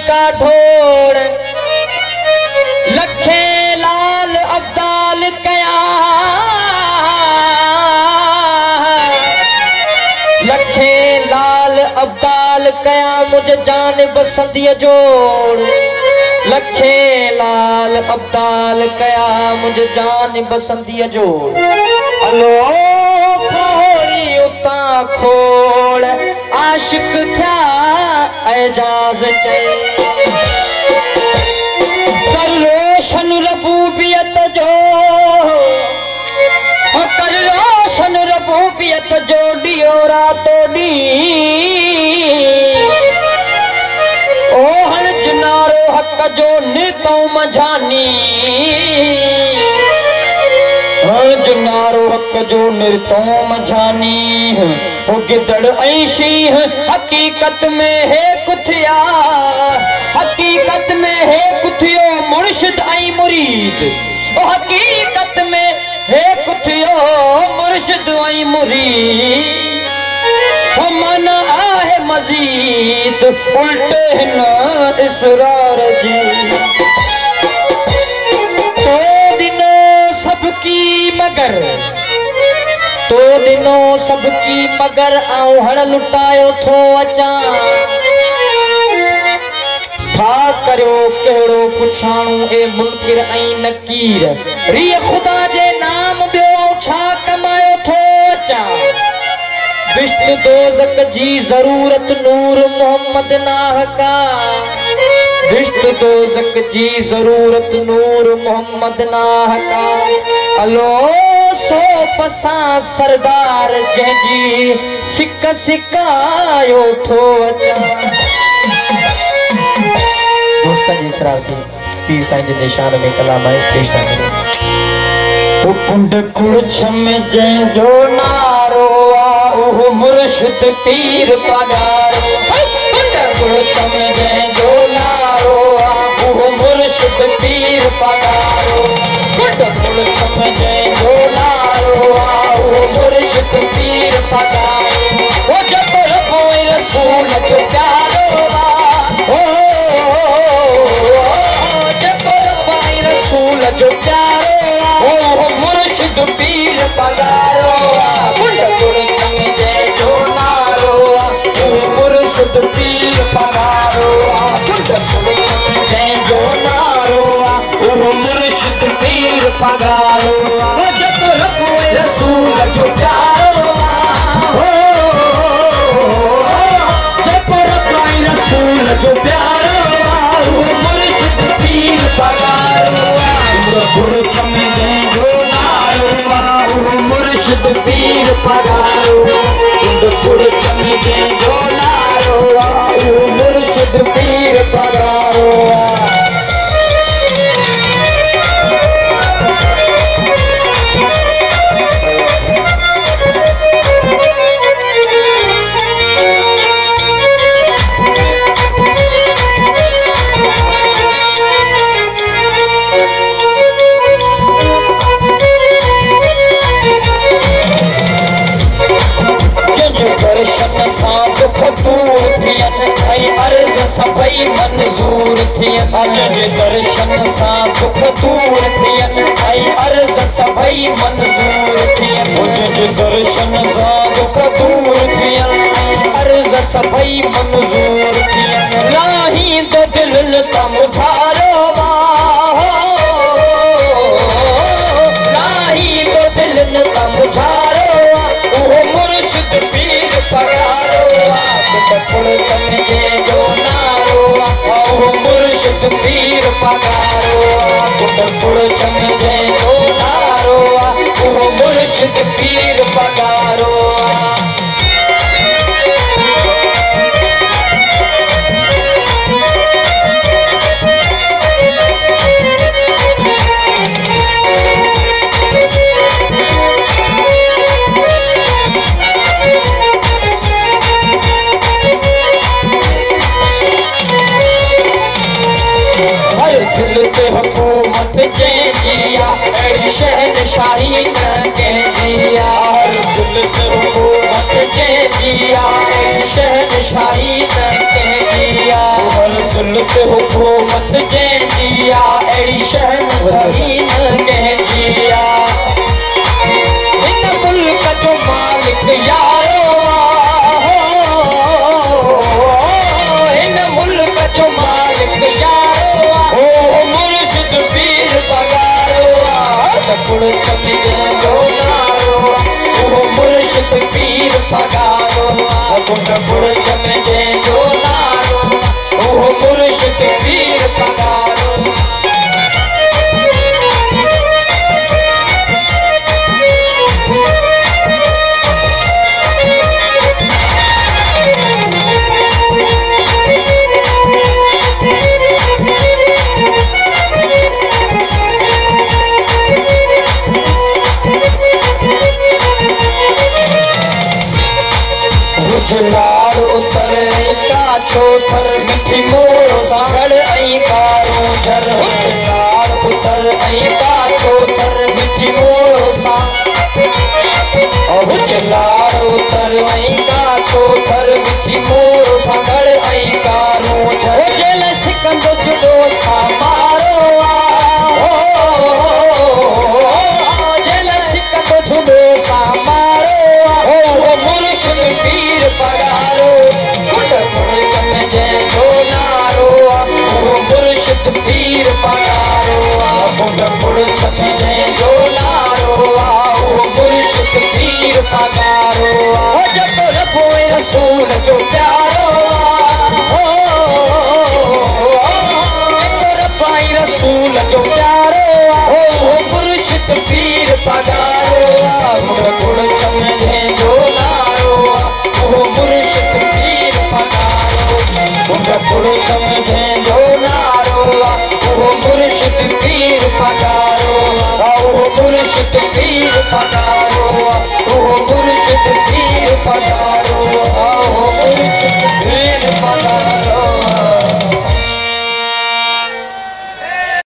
का ढोड़ लखे लाल अब्दाल कया लखे लाल अब्दाल कया मुझे जान बसंती जोड़ लखे लाल अब्दाल कया मुझे जान बसंती जोड़ अलो खोड़ी उता खोड़ आशिक था एजाज चए कर रोशन रबूबियत जो कर रोशन रबूबियत जो डियो रातो डी ओ हण जुनारो हक जो निर्तो मझानी जुनारो हक जो निर्तो मझानी हो गिदड़ ऐशी हकीकत में है कुथिया हकीकत में है कुथियो मुर्शिद आई मुरीद ओ हकीकत में है कुथियो मुर्शिद आई मुरीद हो मन आहे मजीद उल्टे न इसरार जी सबकी मगर तो दिनों सबकी मगर आऊं हण लुटायो थो अचा था करो केड़ो पुछाणू ए मुनकिर ऐं नकीर रिय खुदा जे नाम बियो छा कमायो थो अचा बिश्त दोज़ख जी जरूरत नूर मोहम्मद नाहका बिश्त दोज़ख जी जरूरत नूर मोहम्मद नाहका अलो सो पसा सरदार जंहिंजी सिक सिकायो थो अचा दोस्तन जी शरारती पीर साईं जे निशान में कलाम आहे पेश था करे कुंड कुड़छ में जंहिंजो नारो ओ मुर्शिद पीर पगारो कुंड कुड़छ में जंहिंजो नारो ओ मुर्शिद पीर पगारो कुंड कुड़छ में जंहिंजो नारो ओ मुर्शिद पीर पगारो ओ जको रबो रसूल जो प्यारो ओ जको रबो रसूल जो प्यारो ओ मुर्शिद पीर पगारो कुंड कुड़छ में जंहिंजो नारो ओ मुर्शिद पीर पगारो कुंड कुड़छ में जंहिंजो नारो ओ मुर्शिद पीर पगारो जको रबो रसूल जो प्यारो हो जको रबो रसूल जो प्यारो ओ मुर्शिद पीर पगारो कुड़छ में जंहिंजो नारो ओ मुर्शिद पीर पगारो कुंड कुड़छ में जंहिंजो नारो ओ मुर्शिद पीर पगारो सभई मंजूर थियन अज दर्शन सां दुख दूर थियन ऐं अर्ज़ सभई मंजूर थियन तुंहिंजे दर्शन सां दुख दूर थियन ऐं अर्ज़ सभई मंजूर थियन लाहींदो दिलि त मुझारो लाहींदो दिलि त मुझारो उहो मुर्शिद पीर पगारो कुड़छ में जंहिंजो नारो ओ मुर्शिद पीर पगारो कुंड कुड़छ में जंहिंजो नारो ओ मुर्शिद पीर पगारो हुकूमत जंहिंजिया अहिड़ी शहनशाही न कंहिंजिया हुकूमत जंहिंजी जिया शहनशाही न कंहिंजिया हर दिल ते हुकूमत जंहिंजिया अहिड़ी शहनशाही न कंहिंजिया हिन मुल्क जो मालिक यारो हिन मुल्क जो मालिक यारो मुर्शिद पीर पगारो कुड़च में जंहिंजो नारो मुर्शिद पीर पगारो कुड़च में जंहिंजो नारो मुर्शिद पीर पगारो लाड़ उतर का छोथर मिठी मोरो सागड़ ऐं कारो झर लाड़ उतर का छोथर मिठी मोरो सा लाड़ उतर का छोथर मिठी मोरो सागड़ ऐं कारो झर जेल सिकंदो जुदो सा मारो जेल सिकंदो जुदो सा मारो मुर्शिद पीर पगारो कुड़च में जंहिंजो नारो मुर्शिद पीर पगारो कुड़च में जंहिंजो नारो मुर्शिद पीर पगारो जब रबो रसूल जो प्यारो रबाई रसूल जो प्यारो मुर्शिद पीर पगारो कुड़च में जंहिंजो मुर्शिद पीर पगारो कुड़च में